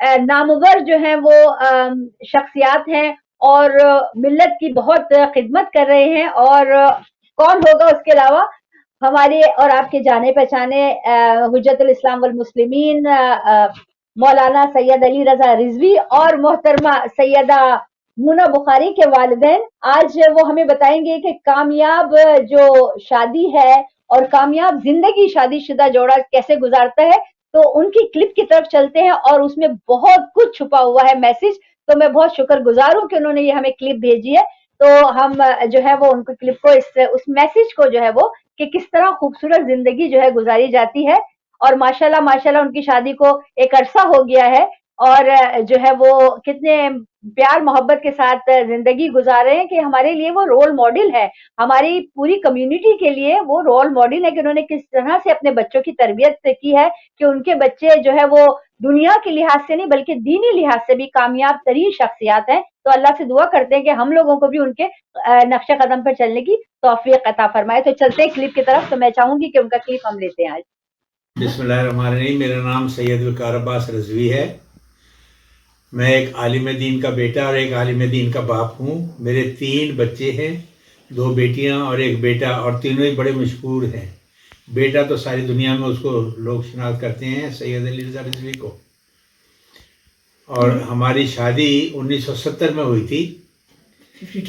نامور جو ہیں وہ شخصیات ہیں اور ملت کی بہت خدمت کر رہے ہیں، اور کون ہوگا اس کے علاوہ ہمارے اور آپ کے جانے پہچانے حجت الاسلام والمسلمین مولانا سید علی رضا رضوی اور محترمہ سیدہ مونا بخاری کے والدین. آج وہ ہمیں بتائیں گے کہ کامیاب جو شادی ہے اور کامیاب زندگی شادی شدہ جوڑا کیسے گزارتا ہے. تو ان کی کلپ کی طرف چلتے ہیں اور اس میں بہت کچھ چھپا ہوا ہے میسج. تو میں بہت شکر گزار ہوں کہ انہوں نے یہ ہمیں کلپ بھیجی ہے. تو ہم جو ہے وہ ان کو کلپ کو اس میسج کو جو ہے وہ کہ کس طرح خوبصورت زندگی جو ہے گزاری جاتی ہے، اور ماشاءاللہ ماشاءاللہ ان کی شادی کو ایک عرصہ ہو گیا ہے، اور جو ہے وہ کتنے پیار محبت کے ساتھ زندگی گزار رہے ہیں کہ ہمارے لیے وہ رول ماڈل ہے. ہماری پوری کمیونٹی کے لیے وہ رول ماڈل ہے کہ انہوں نے کس طرح سے اپنے بچوں کی تربیت کی ہے کہ ان کے بچے جو ہے وہ دنیا کے لحاظ سے نہیں بلکہ دینی لحاظ سے بھی کامیاب ترین شخصیات ہیں. تو اللہ سے دعا کرتے ہیں کہ ہم لوگوں کو بھی ان کے نقش قدم پر چلنے کی توفیق عطا فرمائے. تو چلتے ہیں کلپ کی طرف. تو میں چاہوں گی کہ ان کا کلپ ہم لیتے ہیں آج. بسم اللہ الرحمن الرحیم. میرا نام سید وقار عباس رضوی ہے. میں ایک عالم دین کا بیٹا اور ایک عالم دین کا باپ ہوں. میرے 3 بچے ہیں، 2 بیٹیاں اور ایک بیٹا، اور تینوں ہی بڑے مشہور ہیں. بیٹا تو ساری دنیا میں اس کو لوگ شناخت کرتے ہیں، سید علی رضا رضوی کو. اور ہماری شادی 1970 میں ہوئی تھی.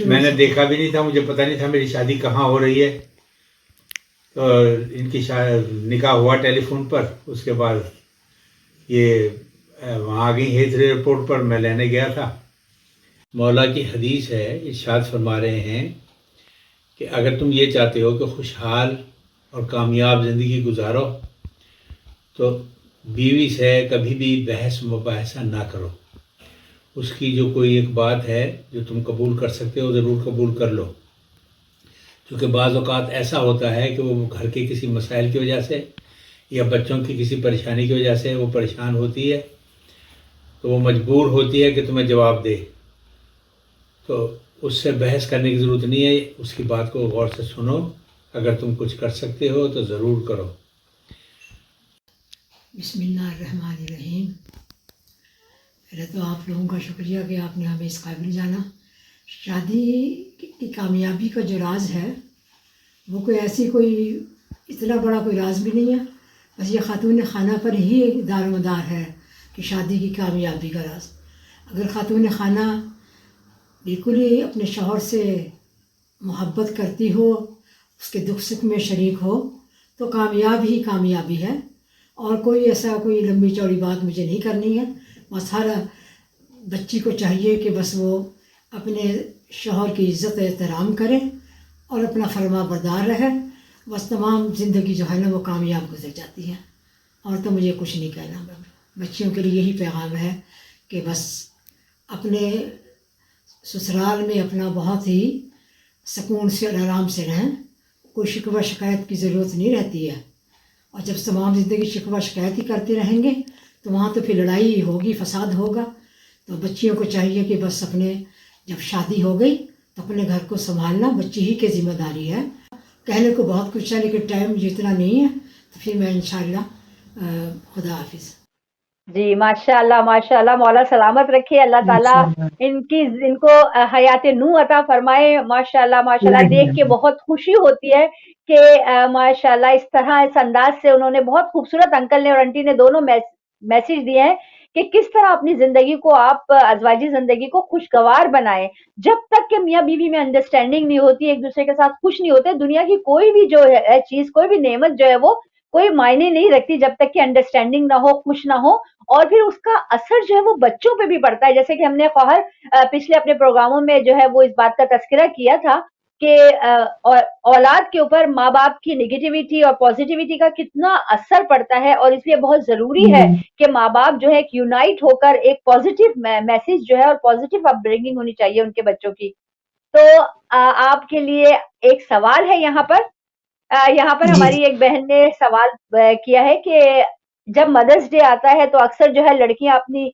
میں نے دیکھا بھی نہیں تھا، مجھے پتہ نہیں تھا میری شادی کہاں ہو رہی ہے. تو ان کی نکاح ہوا ٹیلی فون پر. اس کے بعد یہ وہاں گئی ہیتھرے ایئرپورٹ پر، میں لینے گیا تھا. مولا کی حدیث ہے، ارشاد فرما رہے ہیں کہ اگر تم یہ چاہتے ہو کہ خوشحال اور کامیاب زندگی گزارو تو بیوی سے کبھی بھی بحث مباحثہ نہ کرو. اس کی جو کوئی ایک بات ہے جو تم قبول کر سکتے ہو ضرور قبول کر لو، کیونکہ بعض اوقات ایسا ہوتا ہے کہ وہ گھر کے کسی مسائل کی وجہ سے یا بچوں کی کسی پریشانی کی وجہ سے وہ پریشان ہوتی ہے، تو وہ مجبور ہوتی ہے کہ تمہیں جواب دے. تو اس سے بحث کرنے کی ضرورت نہیں ہے، اس کی بات کو غور سے سنو. اگر تم کچھ کر سکتے ہو تو ضرور کرو. بسم اللہ الرحمن الرحیم. پہلے تو آپ لوگوں کا شکریہ کہ آپ نے ہمیں اس قابل جانا. شادی کی کامیابی کا جو راز ہے وہ کوئی ایسی کوئی اتنا بڑا کوئی راز بھی نہیں ہے، بس یہ خاتون خانہ پر ہی دار و مدار ہے کہ شادی کی کامیابی کا راز. اگر خاتون خانہ بالکل ہی اپنے شوہر سے محبت کرتی ہو، اس کے دکھ سکھ میں شریک ہو، تو کامیاب ہی کامیابی ہے. اور کوئی ایسا کوئی لمبی چوڑی بات مجھے نہیں کرنی ہے. بس ہر بچی کو چاہیے کہ بس وہ اپنے شوہر کی عزت احترام کرے اور اپنا فرما بردار رہے. بس تمام زندگی جو ہے نا وہ کامیاب گزر جاتی ہے. اور تو مجھے کچھ نہیں کہنا. بچیوں کے لیے یہی پیغام ہے کہ بس اپنے سسرال میں اپنا بہت ہی سکون سے اور آرام سے رہیں. کوئی شکوہ شکایت کی ضرورت نہیں رہتی ہے. اور جب تمام زندگی شکوہ شکایت ہی کرتے رہیں گے تو وہاں تو پھر لڑائی ہوگی، فساد ہوگا. تو بچیوں کو چاہیے کہ بس اپنے جب شادی ہو گئی تو اپنے گھر کو سنبھالنا بچی ہی کی ذمہ داری ہے. کہنے کو بہت کچھ ہے لیکن ٹائم جتنا نہیں ہے. تو پھر میں انشاءاللہ خدا حافظ. جی ماشاء اللہ مولا سلامت رکھے. اللہ تعالیٰ ان کو حیات نو عطا فرمائے. ماشاء اللہ دیکھ کے بہت خوشی ہوتی ہے کہ ماشاء اللہ اس طرح اس انداز سے انہوں نے بہت خوبصورت انکل نے اور انٹی نے دونوں میسج دیے ہیں کہ کس طرح اپنی زندگی کو آپ ازواجی زندگی کو خوشگوار بنائیں. جب تک کہ میاں بیوی میں انڈرسٹینڈنگ نہیں ہوتی، ایک دوسرے کے ساتھ خوش نہیں ہوتے، دنیا کی کوئی بھی جو ہے چیز، کوئی بھی نعمت جو ہے وہ کوئی معنی نہیں رکھتی جب تک کہ انڈرسٹینڈنگ نہ ہو، خوش نہ ہو. اور پھر اس کا اثر جو ہے وہ بچوں پہ بھی پڑتا ہے. جیسے کہ ہم نے خواہر پچھلے اپنے پروگراموں میں جو ہے وہ اس بات کا تذکرہ کیا تھا کہ اولاد کے اوپر ماں باپ کی نگیٹیوٹی اور پازیٹیوٹی کا کتنا اثر پڑتا ہے، اور اس لیے بہت ضروری ہے کہ ماں باپ جو ہے ایک یونائٹ ہو کر ایک پازیٹیو میسج جو ہے اور پازیٹیو اپ برنگنگ ہونی چاہیے ان کے بچوں کی. تو آپ کے لیے ایک سوال ہے یہاں پر. ہماری ایک بہن نے سوال کیا ہے کہ جب مدرس ڈے آتا ہے تو اکثر جو ہے لڑکیاں اپنی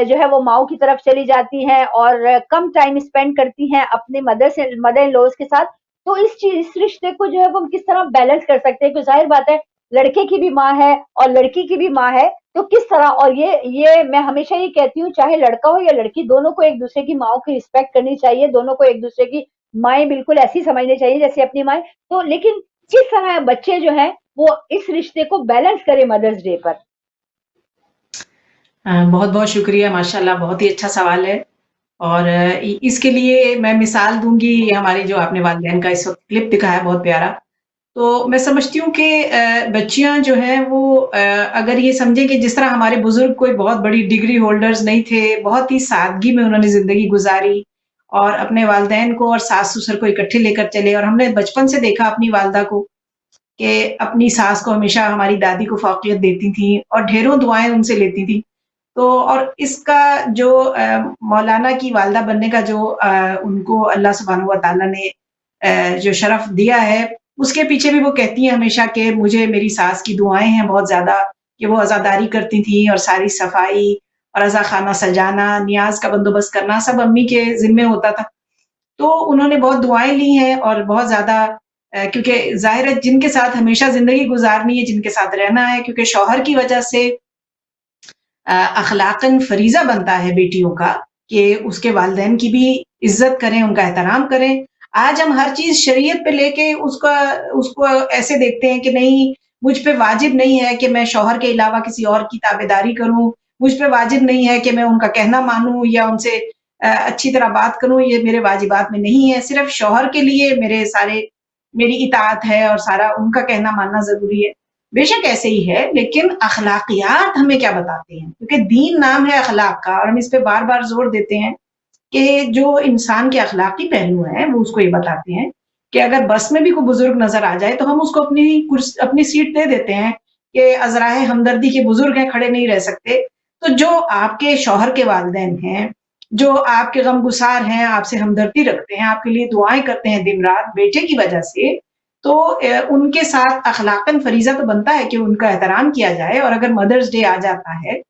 جو ہے وہ ماؤں کی طرف چلی جاتی ہیں اور کم ٹائم اسپینڈ کرتی ہیں اپنے مدر ان لوز کے ساتھ. تو اس رشتے کو جو ہے وہ ہم کس طرح بیلنس کر سکتے ہیں؟ کہ ظاہر بات ہے لڑکے کی بھی ماں ہے اور لڑکی کی بھی ماں ہے, تو کس طرح, اور یہ میں ہمیشہ یہ کہتی ہوں چاہے لڑکا ہو یا لڑکی, دونوں کو ایک دوسرے کی ماؤں کی رسپیکٹ کرنی چاہیے, دونوں کو ایک دوسرے کی مائیں بالکل ایسی سمجھنی چاہیے جیسے اپنی مائیں. تو لیکن کس طرح بچے جو ہیں وہ اس رشتے کو بیلنس کرے مدرس ڈے پر؟ بہت بہت شکریہ, ماشاءاللہ بہت ہی اچھا سوال ہے. اور اس کے لیے میں مثال دوں گی, ہماری جو آپ نے والدین کا اس وقت کلپ دکھایا بہت پیارا, تو میں سمجھتی ہوں کہ بچیاں جو ہیں وہ اگر یہ سمجھیں کہ جس طرح ہمارے بزرگ کوئی بہت بڑی ڈگری ہولڈرز نہیں تھے, بہت ہی سادگی میں انہوں نے زندگی گزاری اور اپنے والدین کو اور ساس سسر کو اکٹھے لے کر چلے, اور ہم نے بچپن سے دیکھا اپنی والدہ کو کہ اپنی ساس کو ہمیشہ ہماری دادی کو فوقیت دیتی تھیں اور ڈھیروں دعائیں ان سے لیتی تھیں. تو اور اس کا جو مولانا کی والدہ بننے کا جو ان کو اللہ سبحانہ و تعالیٰ نے جو شرف دیا ہے, اس کے پیچھے بھی وہ کہتی ہیں ہمیشہ کہ مجھے میری ساس کی دعائیں ہیں بہت زیادہ, کہ وہ عزاداری کرتی تھیں اور ساری صفائی اور عزا خانہ سجانا, نیاز کا بندوبست کرنا سب امی کے ذمے ہوتا تھا. تو انہوں نے بہت دعائیں لی ہیں اور بہت زیادہ, کیونکہ ظاہر ہے جن کے ساتھ ہمیشہ زندگی گزارنی ہے, جن کے ساتھ رہنا ہے, کیونکہ شوہر کی وجہ سے اخلاقاً فریضہ بنتا ہے بیٹیوں کا کہ اس کے والدین کی بھی عزت کریں, ان کا احترام کریں. آج ہم ہر چیز شریعت پہ لے کے اس کو ایسے دیکھتے ہیں کہ نہیں, مجھ پہ واجب نہیں ہے کہ میں شوہر کے علاوہ کسی اور کی تابعداری کروں, مجھ پہ واجب نہیں ہے کہ میں ان کا کہنا مانوں یا ان سے اچھی طرح بات کروں, یہ میرے واجبات میں نہیں ہے. صرف شوہر کے لیے میری اطاعت ہے اور سارا ان کا کہنا ماننا ضروری ہے. بے شک ایسے ہی ہے, لیکن اخلاقیات ہمیں کیا بتاتے ہیں, کیونکہ دین نام ہے اخلاق کا, اور ہم اس پہ بار بار زور دیتے ہیں کہ جو انسان کے اخلاقی پہلو ہیں وہ اس کو یہ بتاتے ہیں کہ اگر بس میں بھی کوئی بزرگ نظر آ جائے تو ہم اس کو اپنی سیٹ دے دیتے ہیں کہ عذرائے ہمدردی کے بزرگ ہیں, کھڑے نہیں رہ سکتے. تو جو آپ کے شوہر کے والدین ہیں, جو آپ کے غم گسار ہیں, آپ سے ہمدردی رکھتے ہیں, آپ کے لیے دعائیں کرتے ہیں دن رات بیٹے کی وجہ سے, تو ان کے ساتھ اخلاقاً فریضہ تو بنتا ہے کہ ان کا احترام کیا جائے. اور اگر مدرس ڈے آ جاتا ہے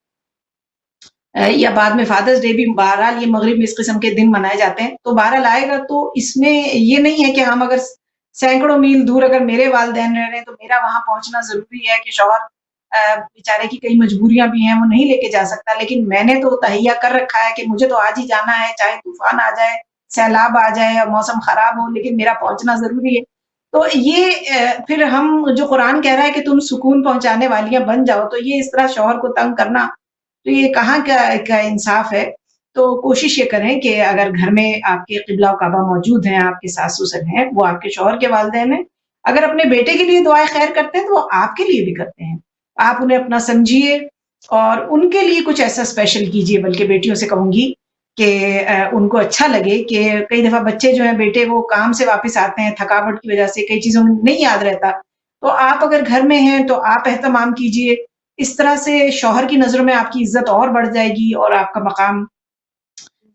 یا بعد میں فادرز ڈے بھی, بہرحال یہ مغرب میں اس قسم کے دن منائے جاتے ہیں, تو بہرحال آئے گا, تو اس میں یہ نہیں ہے کہ ہم اگر سینکڑوں میل دور اگر میرے والدین رہ رہے ہیں تو میرا وہاں پہنچنا ضروری ہے, کہ شوہر بیچارے کی کئی مجبوریاں بھی ہیں وہ نہیں لے کے جا سکتا, لیکن میں نے تو تہیا کر رکھا ہے کہ مجھے تو آج ہی جانا ہے, چاہے طوفان آ جائے, سیلاب آ جائے اور موسم خراب ہو, لیکن میرا پہنچنا ضروری ہے. تو یہ پھر ہم جو قرآن کہہ رہا ہے کہ تم سکون پہنچانے والیاں بن جاؤ, تو یہ اس طرح شوہر کو تنگ کرنا, تو یہ کہاں کا انصاف ہے. تو کوشش یہ کریں کہ اگر گھر میں آپ کے قبلہ و کعبہ موجود ہیں, آپ کے ساس سسر ہیں, وہ آپ کے شوہر کے والدین ہیں, اگر اپنے بیٹے کے لیے دعائیں خیر کرتے ہیں تو وہ آپ کے لیے بھی کرتے ہیں. آپ انہیں اپنا سمجھیے اور ان کے لیے کچھ ایسا اسپیشل کیجیے. بلکہ بیٹیوں سے کہوں گی کہ ان کو اچھا لگے, کہ کئی دفعہ بچے جو ہیں بیٹے وہ کام سے واپس آتے ہیں, تھکاوٹ کی وجہ سے کئی چیزوں میں نہیں یاد رہتا, تو آپ اگر گھر میں ہیں تو آپ اہتمام کیجیے. اس طرح سے شوہر کی نظروں میں آپ کی عزت اور بڑھ جائے گی اور آپ کا مقام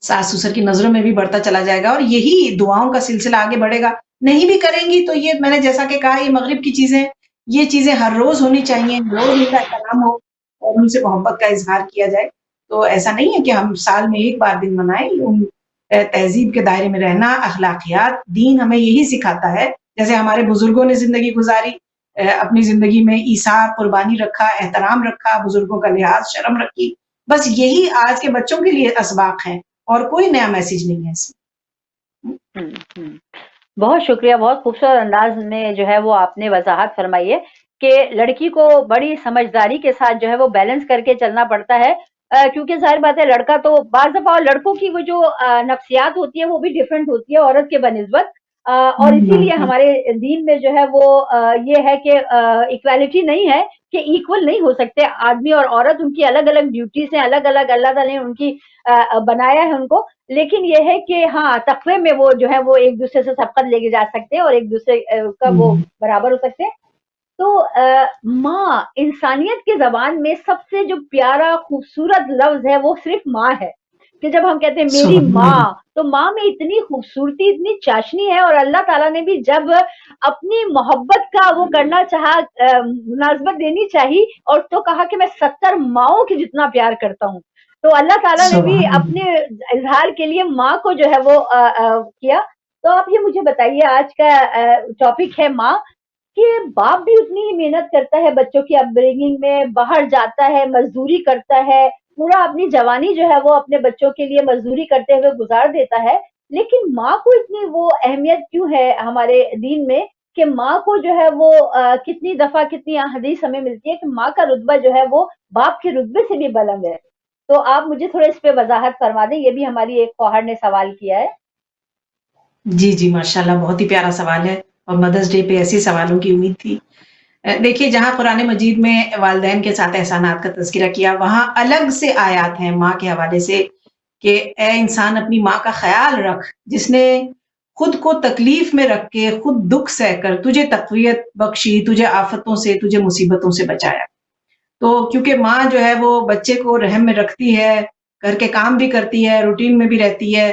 ساس سسر کی نظروں میں بھی بڑھتا چلا جائے گا, اور یہی دعاؤں کا سلسلہ آگے بڑھے گا. نہیں بھی کریں گی تو یہ میں نے جیسا کہ کہا, یہ مغرب کی چیزیں, یہ چیزیں ہر روز ہونی چاہیے, روز ان کا احترام ہو اور ان سے محبت کا اظہار کیا جائے. تو ایسا نہیں ہے کہ ہم سال میں ایک بار دن منائیں. ان تہذیب کے دائرے میں رہنا, اخلاقیات, دین ہمیں یہی سکھاتا ہے. جیسے ہمارے بزرگوں نے زندگی گزاری, اپنی زندگی میں ایثار, قربانی رکھا, احترام رکھا, بزرگوں کا لحاظ, شرم رکھی, بس یہی آج کے بچوں کے لیے اسباق ہیں, اور کوئی نیا میسج نہیں ہے اس میں. بہت شکریہ, بہت خوبصورت انداز میں جو ہے وہ آپ نے وضاحت فرمائی ہے کہ لڑکی کو بڑی سمجھداری کے ساتھ جو ہے وہ بیلنس کر کے چلنا پڑتا ہے, کیونکہ ظاہر بات ہے لڑکا تو بعض دفعہ لڑکوں کی وہ جو نفسیات ہوتی ہے وہ بھی ڈفرینٹ ہوتی ہے عورت کے بنسبت, اور اسی لیے ہمارے دین میں جو ہے وہ یہ ہے کہ ایکویلٹی نہیں ہے, کہ ایکول نہیں ہو سکتے آدمی اور عورت, ان کی الگ الگ ڈیوٹیز ہیں, الگ الگ اللہ تعالیٰ نے ان کی بنایا ہے ان کو. لیکن یہ ہے کہ ہاں تقوی میں وہ جو ہے وہ ایک دوسرے سے سبقت لے کے جا سکتے ہیں اور ایک دوسرے کا وہ برابر ہو سکتے ہیں. تو ماں انسانیت کی زبان میں سب سے جو پیارا خوبصورت لفظ ہے وہ صرف ماں ہے, کہ جب ہم کہتے ہیں میری ماں, تو ماں میں اتنی خوبصورتی, اتنی چاشنی ہے, اور اللہ تعالیٰ نے بھی جب اپنی محبت کا وہ کرنا چاہا, مناسبت دینی چاہیے, اور تو کہا کہ میں 70 ماؤں کی جتنا پیار کرتا ہوں. تو اللہ تعالیٰ نے بھی اپنے اظہار کے لیے ماں کو جو ہے وہ کیا. تو آپ یہ مجھے بتائیے, آج کا ٹاپک ہے ماں, کہ باپ بھی اتنی ہی محنت کرتا ہے بچوں کی اپ برنگنگ میں، باہر جاتا ہے، مزدوری کرتا ہے، پورا اپنی جوانی جو ہے وہ اپنے بچوں کے لیے مزدوری کرتے ہوئے گزار دیتا ہے، لیکن ماں کو اتنی وہ اہمیت کیوں ہے ہمارے دین میں کہ ماں کو جو ہے وہ کتنی دفعہ کتنی حدیث ہمیں ملتی ہے کہ ماں کا رتبہ جو ہے وہ باپ کے رتبے سے بھی بلند ہے. تو آپ مجھے تھوڑا اس پہ وضاحت فرما دیں، یہ بھی ہماری ایک خواہر نے سوال کیا ہے. جی جی ماشاء اللہ، بہت ہی پیارا سوال ہے، اور مدرس ڈے پہ ایسے سوالوں کی امید تھی. دیکھیے، جہاں قرآن مجید میں والدین کے ساتھ احسانات کا تذکرہ کیا، وہاں الگ سے آیات ہیں ماں کے حوالے سے کہ اے انسان اپنی ماں کا خیال رکھ، جس نے خود کو تکلیف میں رکھ کے، خود دکھ سہ کر تجھے تقویت بخشی، تجھے آفتوں سے، تجھے مصیبتوں سے بچایا. تو کیونکہ ماں جو ہے وہ بچے کو رحم میں رکھتی ہے، گھر کے کام بھی کرتی ہے، روٹین میں بھی رہتی ہے،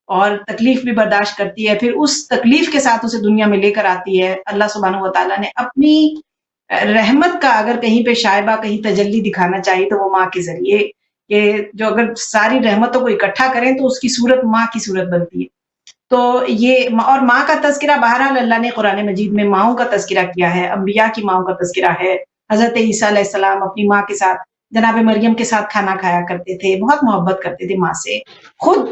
اور تکلیف بھی برداشت کرتی ہے، پھر اس تکلیف کے ساتھ اسے دنیا میں لے کر آتی ہے. اللہ سبحانہ و تعالیٰ نے اپنی رحمت کا اگر کہیں پہ شائبہ، کہیں تجلی دکھانا چاہیے تو وہ ماں کے ذریعے، کہ جو اگر ساری رحمتوں کو اکٹھا کریں تو اس کی صورت ماں کی صورت بنتی ہے. تو یہ اور ماں کا تذکرہ بہرحال اللہ نے قرآن مجید میں ماؤں کا تذکرہ کیا ہے، انبیاء کی ماؤں کا تذکرہ ہے. حضرت عیسیٰ علیہ السلام اپنی ماں کے ساتھ، جناب مریم کے ساتھ کھانا کھایا کرتے تھے، بہت محبت کرتے تھے ماں سے. خود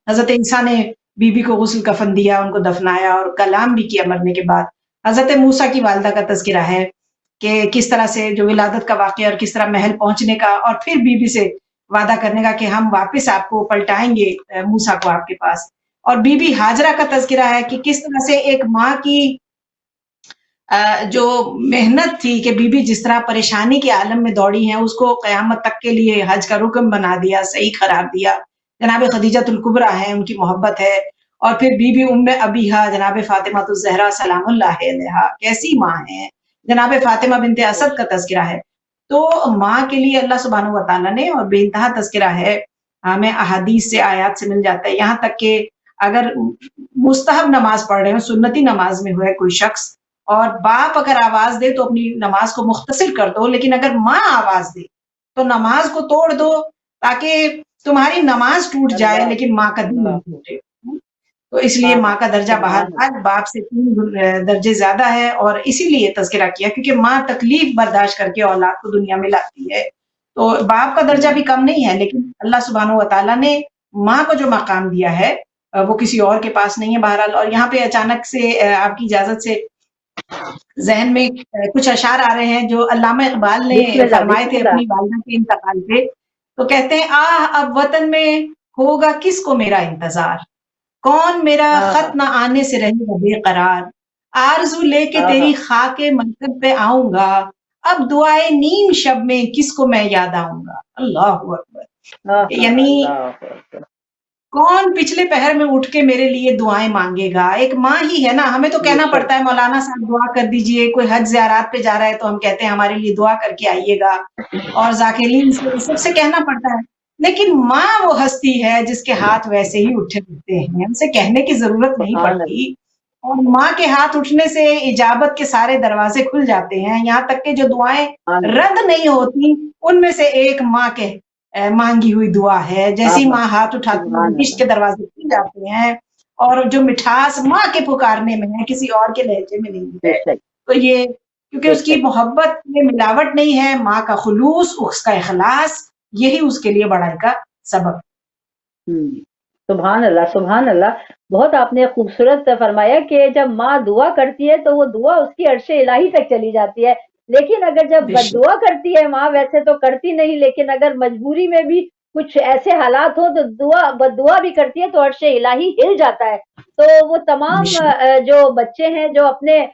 حضرت عیسیٰ نے بی بی کو غسل کفن دیا، ان کو دفنایا اور کلام بھی کیا مرنے کے بعد. حضرت موسیٰ کی والدہ کا تذکرہ ہے کہ کس طرح سے جو ولادت کا واقعہ اور کس طرح محل پہنچنے کا، اور پھر بی بی سے وعدہ کرنے کا کہ ہم واپس آپ کو پلٹائیں گے موسیٰ کو آپ کے پاس. اور بی بی ہاجرہ کا تذکرہ ہے کہ کس طرح سے ایک ماں کی جو محنت تھی، کہ بی بی جس طرح پریشانی کے عالم میں دوڑی ہیں، اس کو قیامت تک کے لیے حج کا رکن بنا دیا، صحیح قرار دیا. جناب خدیجۃ الکبریٰ ہیں، ان کی محبت ہے. اور پھر بی بی ام ابیہا جناب فاطمہ الزہرا سلام اللہ علیہا، کیسی ماں ہیں. جناب فاطمہ بنت اسد کا تذکرہ ہے. تو ماں کے لیے اللہ سبحانہ و تعالیٰ نے اور بے انتہا تذکرہ ہے، ہمیں احادیث سے، آیات سے مل جاتا ہے. یہاں تک کہ اگر مستحب نماز پڑھ رہے ہوں، سنتی نماز میں ہوئے کوئی شخص، اور باپ اگر آواز دے تو اپنی نماز کو مختصر کر دو، لیکن اگر ماں آواز دے تو نماز کو توڑ دو، تاکہ تمہاری نماز ٹوٹ جائے لیکن ماں کا دل نہیں ٹوٹے. تو اس لیے ماں کا درجہ بہرحال باپ سے 3 درجے زیادہ ہے، اور اسی لیے تذکرہ کیا کیونکہ ماں تکلیف برداشت کر کے اولاد کو دنیا میں لاتی ہے. تو باپ کا درجہ بھی کم نہیں ہے، لیکن اللہ سبحانہ و تعالیٰ نے ماں کو جو مقام دیا ہے وہ کسی اور کے پاس نہیں ہے بہرحال. اور یہاں پہ اچانک سے آپ کی اجازت سے ذہن میں کچھ اشعار آ رہے ہیں جو علامہ اقبال نے فرمائے تھے اپنی والدہ کے انتقال پہ. تو کہتے ہیں، آہ اب وطن میں ہوگا کس کو میرا انتظار، کون میرا خط نہ آنے سے رہے گا بے قرار، آرزو لے کے تیری خاک منصب پہ آؤں گا، اب دعائے نیم شب میں کس کو میں یاد آؤں گا. اللہ اکبر. یعنی کون پچھلے پہر میں اٹھ کے میرے لیے دعائیں مانگے گا. ایک ماں ہی ہے نا. ہمیں تو کہنا پڑتا ہے مولانا صاحب دعا کر دیجئے، کوئی حج زیارات پہ جا رہا ہے تو ہم کہتے ہیں ہمارے لیے دعا کر کے آئیے گا، اور ذاکرین سے سب سے کہنا پڑتا ہے. لیکن ماں وہ ہستی ہے جس کے ہاتھ ویسے ہی اٹھے ہوتے ہیں، ہم سے کہنے کی ضرورت نہیں پڑتی. اور ماں کے ہاتھ اٹھنے سے اجابت کے سارے دروازے کھل جاتے ہیں. یہاں تک کہ جو دعائیں رد نہیں ہوتی ان میں سے ایک ماں کے مانگی ہوئی دعا ہے. جیسی ماں ہاتھ اٹھاتی ہے عشق کے دروازے کھل جاتے ہیں، اور جو مٹھاس ماں کے پکارنے میں ہے کسی اور کے لہجے میں نہیں ہے. تو یہ کیونکہ اس کی محبت میں ملاوٹ نہیں ہے، ماں کا خلوص، اس کا اخلاص، یہی اس کے لیے بڑائی کا سبب. سبحان اللہ، سبحان اللہ. بہت آپ نے خوبصورت فرمایا کہ جب ماں دعا کرتی ہے تو وہ دعا اس کی عرش الہی تک چلی جاتی ہے، لیکن اگر جب بد دعا کرتی ہے ماں، ویسے تو کرتی نہیں لیکن اگر مجبوری میں بھی کچھ ایسے حالات ہو تو بد دعا بھی کرتی ہے تو عرش الہی ہل جاتا ہے. تو وہ تمام جو بچے ہیں جو اپنے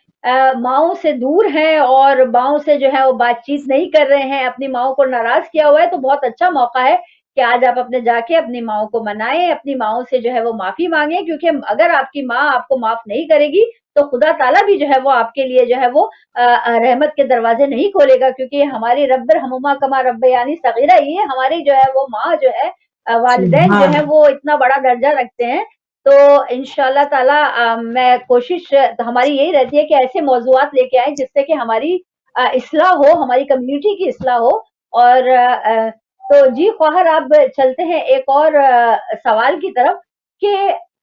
ماؤں سے دور ہیں اور ماؤں سے جو ہے وہ بات چیت نہیں کر رہے ہیں، اپنی ماؤں کو ناراض کیا ہوا ہے، تو بہت اچھا موقع ہے کہ آج آپ اپنے جا کے اپنی ماؤں کو منائیں، اپنی ماؤں سے جو ہے وہ معافی مانگیں، کیونکہ اگر آپ کی ماں آپ کو معاف نہیں کرے گی تو خدا تعالیٰ بھی جو ہے وہ آپ کے لیے جو ہے وہ رحمت کے دروازے نہیں کھولے گا. کیونکہ ہماری رب ارحمہما کما ربیانی صغیرہ، یہ ہماری جو ہے وہ ماں جو ہے، والدین جو ہے وہ اتنا بڑا درجہ رکھتے ہیں. تو انشاءاللہ تعالیٰ میں کوشش ہماری یہی رہتی ہے کہ ایسے موضوعات لے کے آئیں جس سے کہ ہماری اصلاح ہو، ہماری کمیونٹی کی اصلاح ہو. اور تو جی خواہر، آپ چلتے ہیں ایک اور سوال کی طرف کہ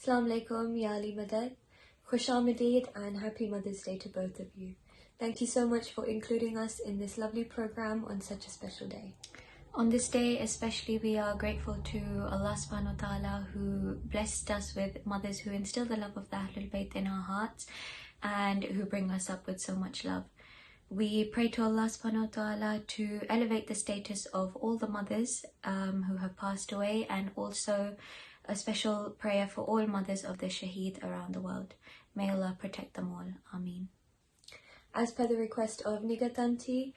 Assalamu alaikum, Ya Ali Madad. Khushamdeed and happy Mother's Day to both of you. Thank you so much for including us in this lovely program on such a special day. On this day especially, we are grateful to Allah subhanahu wa ta'ala who blessed us with mothers who instill the love of the Ahlul Bayt in our hearts and who bring us up with so much love. We pray to Allah subhanahu wa ta'ala to elevate the status of all the mothers who have passed away, and also a special prayer for all mothers of the shaheed around the world. May Allah protect them all. Ameen. As per the request of Nigat Aunty,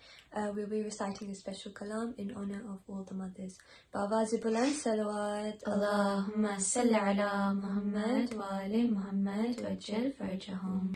we'll be reciting a special kalam in honor of all the mothers. Ba'awaz buland salawat. Allahumma salli ala Muhammad wa ali Muhammad wajjal farjahum.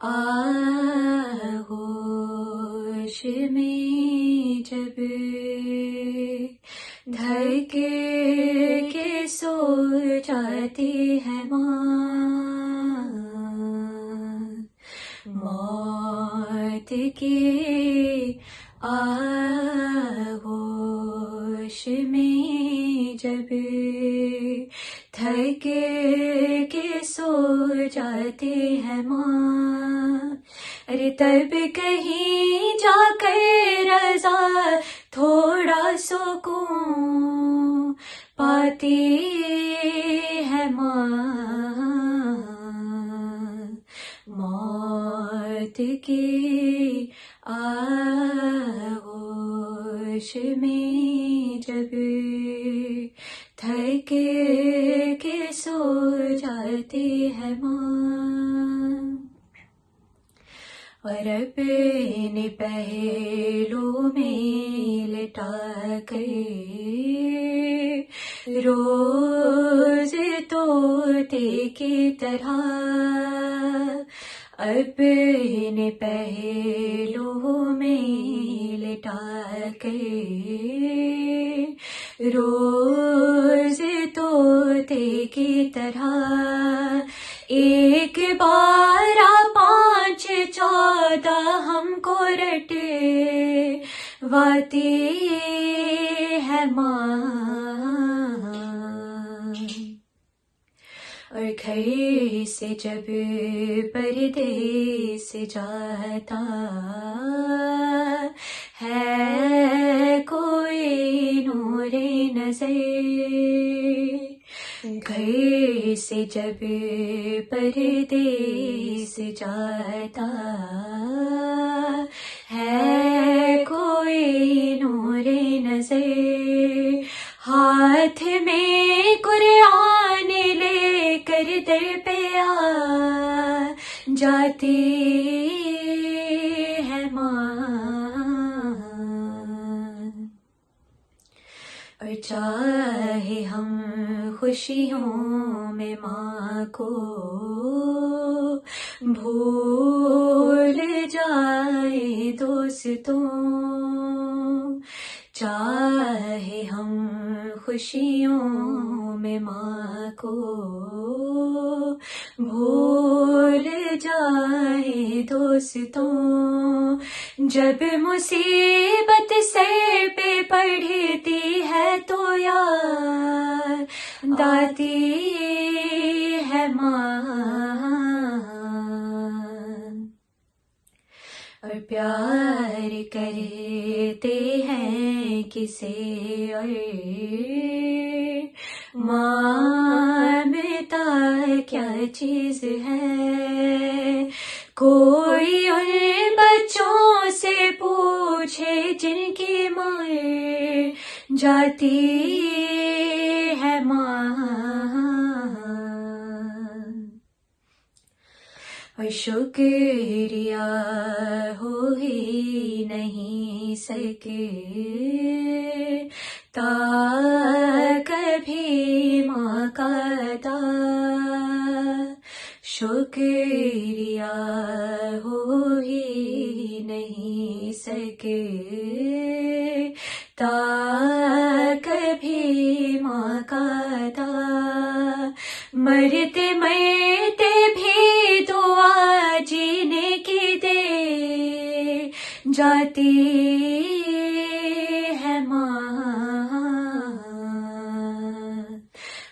آغوش میں جب دھڑک کے سو جاتی ہے ماں، موت کے آغوش میں جب تھک کے سو جاتے ہیں ماں، ارے تب کہیں جا کر رضا تھوڑا سکون پاتی ہے ماں، موت کی آغوش میں جب تھک کے سو جاتی ہے ماں، اور اپنے پہلو میں لٹا کر روز طوطے کی طرح اپنے پہلو میں لٹا کر روز طوطے کی طرح ایک بار 5 14 ہم کو رٹے واتی ہے ماں، اور گھر سے جب پردیس جاتا ہے کوئی نور نظر، گھر سے جب پردیس جاتا ہے کوئی نور نظر، ہاتھ میں قرآن لے کر در پہ آ جاتی ہے ماں، اور چاہے ہم خوشیوں میں ماں کو بھول جائے دوستوں، چاہے ہم خوشیوں میں ماں کو بھول جائے دوستوں، جب مصیبت سر پہ پڑتی ہے تو یاد آتی ہے ماں، اور پیار کرتے ہیں کسے اور مانتا کیا چیز ہے، کوئی ان بچوں سے پوچھے جن کی مر جاتی ہے ماں، اور شکریہ ہو ہی نہیں سکتا کبھی ماں کا ادا، شکریہ ہو ہی نہیں سکتا کبھی ماں کا ادا، مرتے مرتے بھی دعا جینے کی دے جاتی ہے ماں،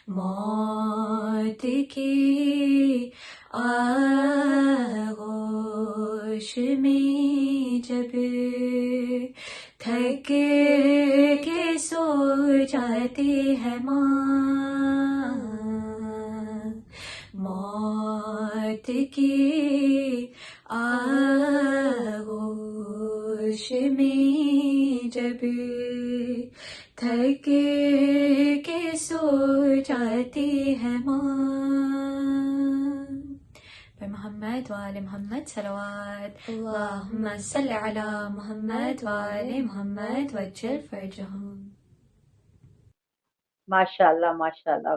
موت کی آغوش میں جب تھک کے سو جاتی ہے ماں، موت کی آغوش میں جب تھک کے سو جاتی ہے ماں، محمد وآل محمد صلوات، اللہم صل علی محمد وآل محمد وجل فرجہم۔ ماشاء اللہ ماشاء اللہ،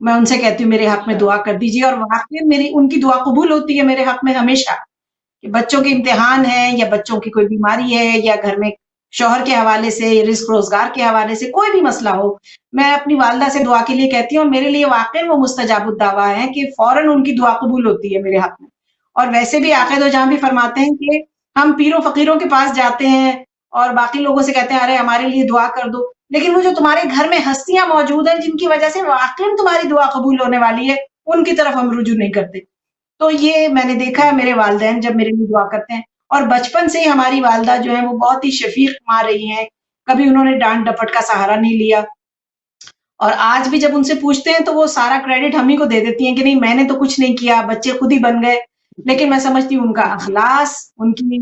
میں ان سے کہتی ہوں میرے حق میں دعا کر دیجیے، اور واقعی میری ان کی دعا قبول ہوتی ہے میرے حق میں ہمیشہ، کہ بچوں کے امتحان ہیں یا بچوں کی کوئی بیماری ہے یا گھر میں شوہر کے حوالے سے یا رزق روزگار کے حوالے سے کوئی بھی مسئلہ ہو، میں اپنی والدہ سے دعا کے لیے کہتی ہوں، اور میرے لیے واقعی وہ مستجاب الدعویٰ ہے کہ فوراً ان کی دعا قبول ہوتی ہے میرے حق میں۔ اور ویسے بھی عاقد و جہاں بھی فرماتے ہیں کہ ہم پیروں فقیروں کے پاس جاتے ہیں اور باقی لوگوں سے کہتے ہیں ارے ہمارے لیے دعا کر دو، لیکن وہ جو تمہارے گھر میں ہستیاں موجود ہیں جن کی وجہ سے واقعی تمہاری دعا قبول ہونے والی ہے، ان کی طرف ہم رجوع نہیں کرتے۔ تو یہ میں نے دیکھا ہے میرے والدین جب میرے لیے دعا کرتے ہیں، اور بچپن سے ہی ہماری والدہ جو ہے وہ بہت ہی شفیق ماں رہی ہیں، کبھی انہوں نے ڈانٹ ڈپٹ کا سہارا نہیں لیا، اور آج بھی جب ان سے پوچھتے ہیں تو وہ سارا کریڈٹ ہم ہی کو دے دیتی ہیں کہ نہیں میں نے تو کچھ نہیں کیا، بچے خود ہی بن گئے۔ لیکن میں سمجھتی ہوں ان کا اخلاص، ان کی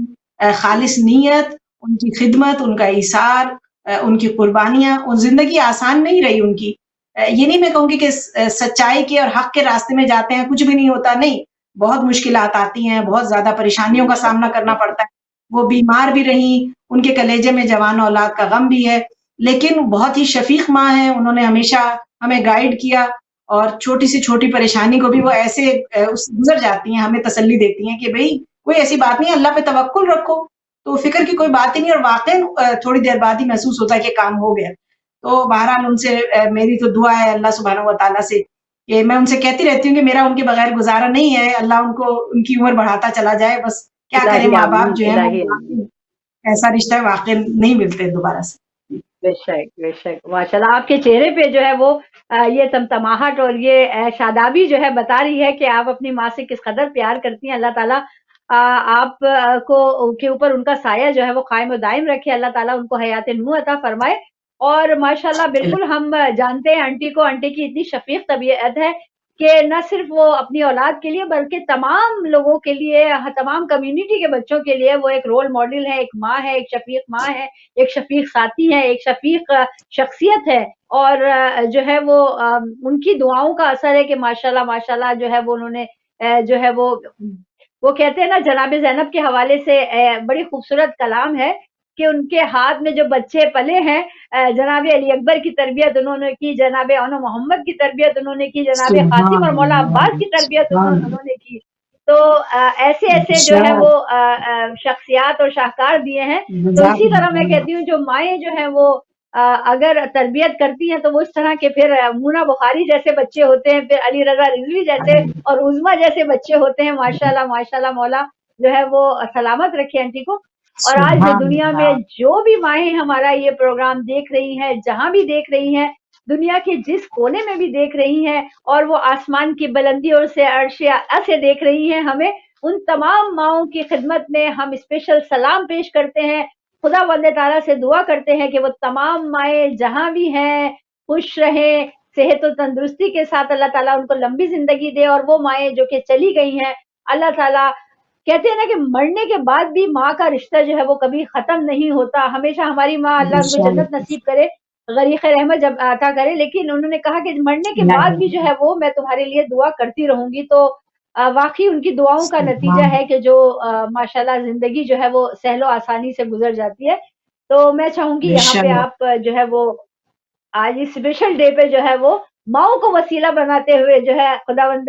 خالص نیت، ان کی خدمت، ان کا ایثار، ان کی قربانیاں، ان زندگی آسان نہیں رہی ان کی۔ یہ نہیں میں کہوں گی کہ سچائی کے اور حق کے راستے میں جاتے ہیں کچھ بھی نہیں ہوتا، نہیں، بہت مشکلات آتی ہیں، بہت زیادہ پریشانیوں کا سامنا کرنا پڑتا ہے، وہ بیمار بھی رہیں، ان کے کلیجے میں جوان اولاد کا غم بھی ہے، لیکن بہت ہی شفیق ماں ہیں، انہوں نے ہمیشہ ہمیں گائیڈ کیا، اور چھوٹی سی چھوٹی پریشانی کو بھی وہ ایسے اس گزر جاتی ہیں، ہمیں تسلی دیتی ہیں کہ بھئی کوئی ایسی بات نہیں، اللہ پہ توکل رکھو، تو فکر کی کوئی بات ہی نہیں، اور واقعی تھوڑی دیر بعد ہی محسوس ہوتا ہے کہ کام ہو گیا۔ تو بہرحال ان سے میری تو دعا ہے اللہ سبحانہ و تعالیٰ سے کہ میں ان سے کہتی رہتی ہوں کہ میرا ان کے بغیر گزارا نہیں ہے، اللہ ان کو ان کی عمر بڑھاتا چلا جائے، بس کیا کریں، ماں باپ جو ہیں وہ ایسا رشتہ واقعی نہیں ملتے دوبارہ سے۔ بے شک بے شک، ماشاء اللہ آپ کے چہرے پہ جو ہے وہ یہ تمتماہٹ اور یہ شادابی جو ہے بتا رہی ہے کہ آپ اپنی ماں سے کس قدر پیار کرتی ہیں۔ اللہ تعالیٰ آپ کو کے اوپر ان کا سایہ جو ہے وہ قائم و دائم رکھے، اللہ تعالیٰ ان کو حیات نو عطا فرمائے۔ اور ماشاءاللہ بالکل ہم جانتے ہیں آنٹی کو، آنٹی کی اتنی شفیق طبیعت ہے کہ نہ صرف وہ اپنی اولاد کے لیے بلکہ تمام لوگوں کے لیے، تمام کمیونٹی کے بچوں کے لیے وہ ایک رول ماڈل ہے، ایک ماں ہے، ایک شفیق ماں ہے، ایک شفیق ساتھی ہے، ایک شفیق شخصیت ہے۔ اور جو ہے وہ ان کی دعاؤں کا اثر ہے کہ ماشاءاللہ جو ہے وہ انہوں نے جو ہے وہ کہتے ہیں نا جناب زینب کے حوالے سے بڑی خوبصورت کلام ہے کہ ان کے ہاتھ میں جو بچے پلے ہیں، جناب علی اکبر کی تربیت انہوں نے کی، جناب انو محمد کی تربیت انہوں نے کی، جناب قاسم اور مولا عباس کی تربیت انہوں نے کی۔ تو ایسے ایسے جو ہے وہ شخصیات اور شاہکار دیے ہیں۔ تو اسی طرح میں کہتی ہوں جو مائیں جو ہیں وہ اگر تربیت کرتی ہیں تو وہ اس طرح کے پھر مونا بخاری جیسے بچے ہوتے ہیں، پھر علی رضا رضوی جیسے اور عظما جیسے بچے ہوتے ہیں۔ ماشاءاللہ مولا جو ہے وہ سلامت رکھے آنٹی کو۔ اور آج دنیا میں جو بھی مائیں ہمارا یہ پروگرام دیکھ رہی ہیں، جہاں بھی دیکھ رہی ہیں، دنیا کے جس کونے میں بھی دیکھ رہی ہیں، اور وہ آسمان کی بلندیوں سے عرش سے دیکھ رہی ہیں، ہمیں ان تمام ماؤں کی خدمت میں ہم اسپیشل سلام پیش کرتے ہیں۔ خدا بندے تعالیٰ سے دعا کرتے ہیں کہ وہ تمام مائیں جہاں بھی ہیں خوش رہیں، صحت و تندرستی کے ساتھ اللہ تعالیٰ ان کو لمبی زندگی دے، اور وہ مائیں جو کہ چلی گئی ہیں اللہ تعالیٰ کہتے ہیں نا کہ مرنے کے بعد بھی ماں کا رشتہ جو ہے وہ کبھی ختم نہیں ہوتا، ہمیشہ ہماری ماں اللہ ان کو جنت نصیب کرے، غریق رحمت جب عطا کرے، لیکن انہوں نے کہا کہ مرنے کے بعد بھی جو ہے وہ میں تمہارے لیے دعا کرتی رہوں گی۔ تو واقعی ان کی دعاؤں کا نتیجہ ہے کہ جو ماشاءاللہ زندگی جو ہے وہ سہل و آسانی سے گزر جاتی ہے۔ تو میں چاہوں گی یہاں پہ آپ جو ہے وہ آج اس اسپیشل ڈے پہ جو ہے وہ ماؤں کو وسیلہ بناتے ہوئے جو ہے خداوند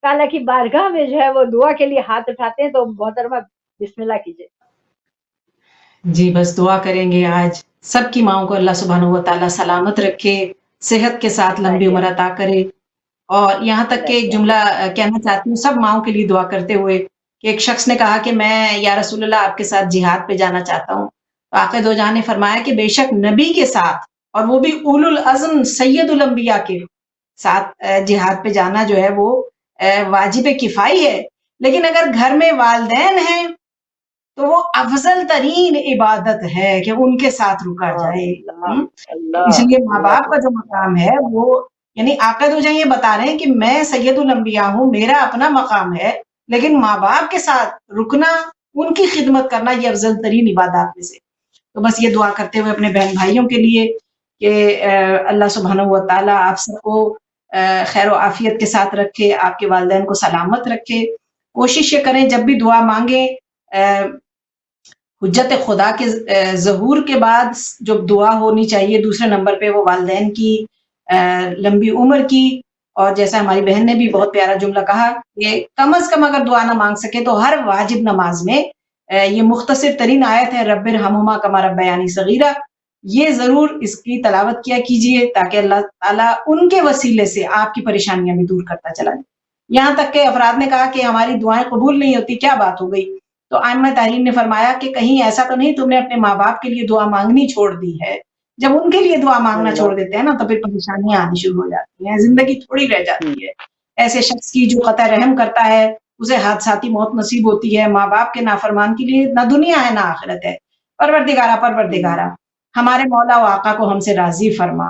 تعالیٰ کی بارگاہ میں جو ہے وہ دعا کے لیے ہاتھ اٹھاتے ہیں، تو محترمہ بسم اللہ کیجیے۔ جی بس دعا کریں گے آج سب کی ماؤں کو اللہ سبحانہ و تعالیٰ سلامت رکھے، صحت کے ساتھ لمبی عمر عطا کرے۔ اور یہاں تک کہ ایک جملہ کہنا چاہتی ہوں سب ماؤں کے لیے دعا کرتے ہوئے کہ ایک شخص نے کہا کہ میں یا رسول اللہ آپ کے ساتھ جہاد پہ جانا چاہتا ہوں، تو آقا دو جہاں نے فرمایا کہ بے شک نبی کے ساتھ، اور وہ بھی اولو العزم سید الانبیاء کے ساتھ جہاد پہ جانا جو ہے وہ واجب کفائی ہے، لیکن اگر گھر میں والدین ہیں تو وہ افضل ترین عبادت ہے کہ ان کے ساتھ رکا جائے۔ اس لیے ماں باپ کا جو مقام ہے وہ، یعنی آقا دو جہاں یہ بتا رہے ہیں کہ میں سید الانبیاء ہوں، میرا اپنا مقام ہے، لیکن ماں باپ کے ساتھ رکنا، ان کی خدمت کرنا یہ افضل ترین عبادات میں سے۔ تو بس یہ دعا کرتے ہوئے اپنے بہن بھائیوں کے لیے کہ اللہ سبحانہ و تعالیٰ آپ سب کو خیر و عافیت کے ساتھ رکھے، آپ کے والدین کو سلامت رکھے۔ کوشش یہ کریں جب بھی دعا مانگیں، حجت خدا کے ظہور کے بعد جو دعا ہونی چاہیے دوسرے نمبر پہ وہ والدین کی لمبی عمر کی اور جیسا ہماری بہن نے بھی بہت پیارا جملہ کہا کہ کم از کم اگر دعا نہ مانگ سکے تو ہر واجب نماز میں یہ مختصر ترین آیت ہے رب ارحمہما کما ربیانی صغیرہ، یہ ضرور اس کی تلاوت کیا کیجئے تاکہ اللہ تعالیٰ ان کے وسیلے سے آپ کی پریشانیاں بھی دور کرتا چلا جائے۔ یہاں تک کہ افراد نے کہا کہ ہماری دعائیں قبول نہیں ہوتی، کیا بات ہو گئی؟ تو ائمہ تحریر نے فرمایا کہ کہیں ایسا تو نہیں تم نے اپنے ماں باپ کے لیے دعا مانگنی چھوڑ دی ہے؟ جب ان کے لیے دعا مانگنا چھوڑ دیتے ہیں نا تو پھر پریشانیاں آنی شروع ہو جاتی ہیں، زندگی تھوڑی رہ جاتی ہے۔ ایسے شخص کی جو قطع رحم کرتا ہے اسے حادثاتی موت نصیب ہوتی ہے۔ ماں باپ کے نافرمان کے لیے نہ دنیا ہے نہ آخرت ہے۔ پروردگارہ ہمارے مولا و آقا کو ہم سے راضی فرما۔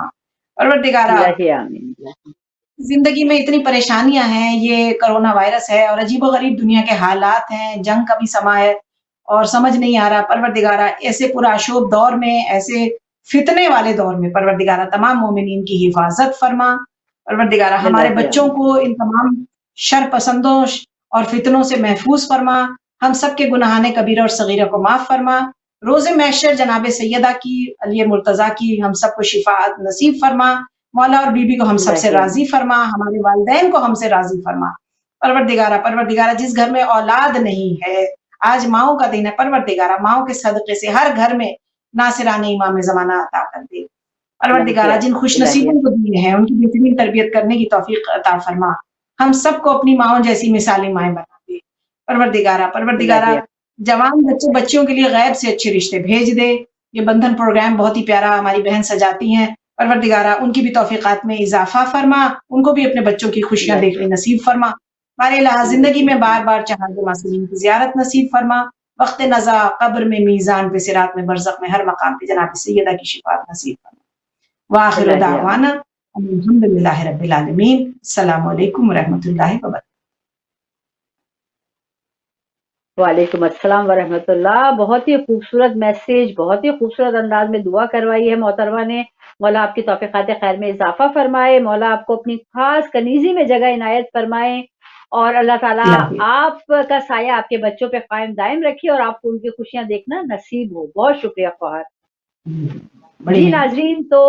پروردگارہ زندگی میں اتنی پریشانیاں ہیں، یہ کرونا وائرس ہے اور عجیب و غریب دنیا کے حالات ہیں، جنگ کا بھی سما ہے اور سمجھ نہیں آ رہا۔ پروردگارہ ایسے پرآشوب دور میں، ایسے فتنے والے دور میں پروردگارہ تمام مومنین کی حفاظت فرما۔ پروردگارہ ہمارے بچوں کو ان تمام شر پسندوں اور فتنوں سے محفوظ فرما۔ ہم سب کے گناہان کبیرہ اور صغیرہ کو معاف فرما۔ روز محشر جناب سیدہ کی، علی مرتضیٰ کی ہم سب کو شفاعت نصیب فرما۔ مولا اور بی بی کو ہم سب سے راضی فرما، ہمارے والدین کو ہم سے راضی فرما۔ پروردگارہ جس گھر میں اولاد نہیں ہے، آج ماؤں کا دن ہے، پروردگارہ ماؤں کے صدقے سے ہر گھر میں ناصرانہ امام زمانہ عطا کر دے۔ پروردگارہ جن خوش نصیبوں کو دیے ہیں ان کی بہترین تربیت کرنے کی توفیق عطا فرما۔ ہم سب کو اپنی ماؤں جیسی مثالی مائیں بنا دے۔ پروردگارہ جوان بچے بچیوں کے لیے غیب سے اچھے رشتے بھیج دے۔ یہ بندھن پروگرام بہت ہی پیارا ہماری بہن سجاتی ہیں، پروردگارہ ان کی بھی توفیقات میں اضافہ فرما، ان کو بھی اپنے بچوں کی خوشیاں دیکھنے نصیب فرما۔ بار الہ زندگی میں بار بار چہار معصومین کی زیارت نصیب فرما۔ وقت نزا قبر میں، میزان پہ، صراط میں، برزخ میں، ہر مقام پہ جناب سیدہ کی شفاعت نصیب فرما۔ وآخر دعوانا الحمدللہ رب العالمین۔ السلام علیکم ورحمۃ اللہ وبرکاتہ۔ وعلیکم السلام ورحمۃ اللہ۔ بہت ہی خوبصورت میسیج، بہت ہی خوبصورت انداز میں دعا کروائی ہے محترمہ نے۔ مولا آپ کی توفیقات خیر میں اضافہ فرمائے، مولا آپ کو اپنی خاص کنیزی میں جگہ عنایت فرمائے، اور اللہ تعالیٰ آپ کا سایہ آپ کے بچوں پہ قائم دائم رکھے اور آپ کو ان کی خوشیاں دیکھنا نصیب ہو۔ بہت شکریہ فہد جی۔ ناظرین، تو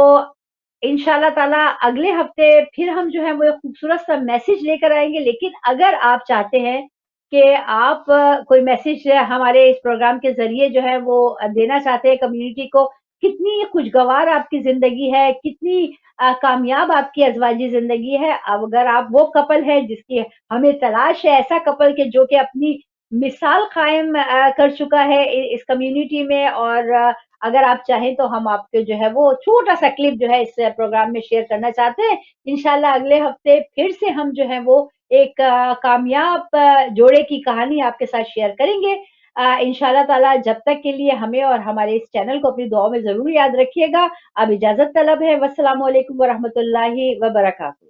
انشاءاللہ تعالیٰ اگلے ہفتے پھر ہم جو ہے وہ ایک خوبصورت سا میسیج لے کر آئیں گے، لیکن اگر آپ چاہتے ہیں کہ آپ کوئی میسیج ہمارے اس پروگرام کے ذریعے جو ہے وہ دینا چاہتے ہیں کمیونٹی کو، کتنی خوشگوار آپ کی زندگی ہے، کتنی کامیاب آپ کی ازواجی زندگی ہے، اگر آپ وہ کپل ہے جس کی ہمیں تلاش ہے، ایسا کپل کہ جو کہ اپنی مثال قائم کر چکا ہے اس کمیونٹی میں، اور اگر آپ چاہیں تو ہم آپ کے جو ہے وہ چھوٹا سا کلپ جو ہے اس پروگرام میں شیئر کرنا چاہتے ہیں۔ انشاءاللہ اگلے ہفتے پھر سے ہم جو ہے وہ ایک کامیاب جوڑے کی کہانی آپ کے ساتھ شیئر کریں گے انشاءاللہ تعالیٰ۔ جب تک کے لیے ہمیں اور ہمارے اس چینل کو اپنی دعاؤں میں ضرور یاد رکھیے گا۔ اب اجازت طلب ہے۔ والسلام علیکم ورحمۃ اللہ وبرکاتہ۔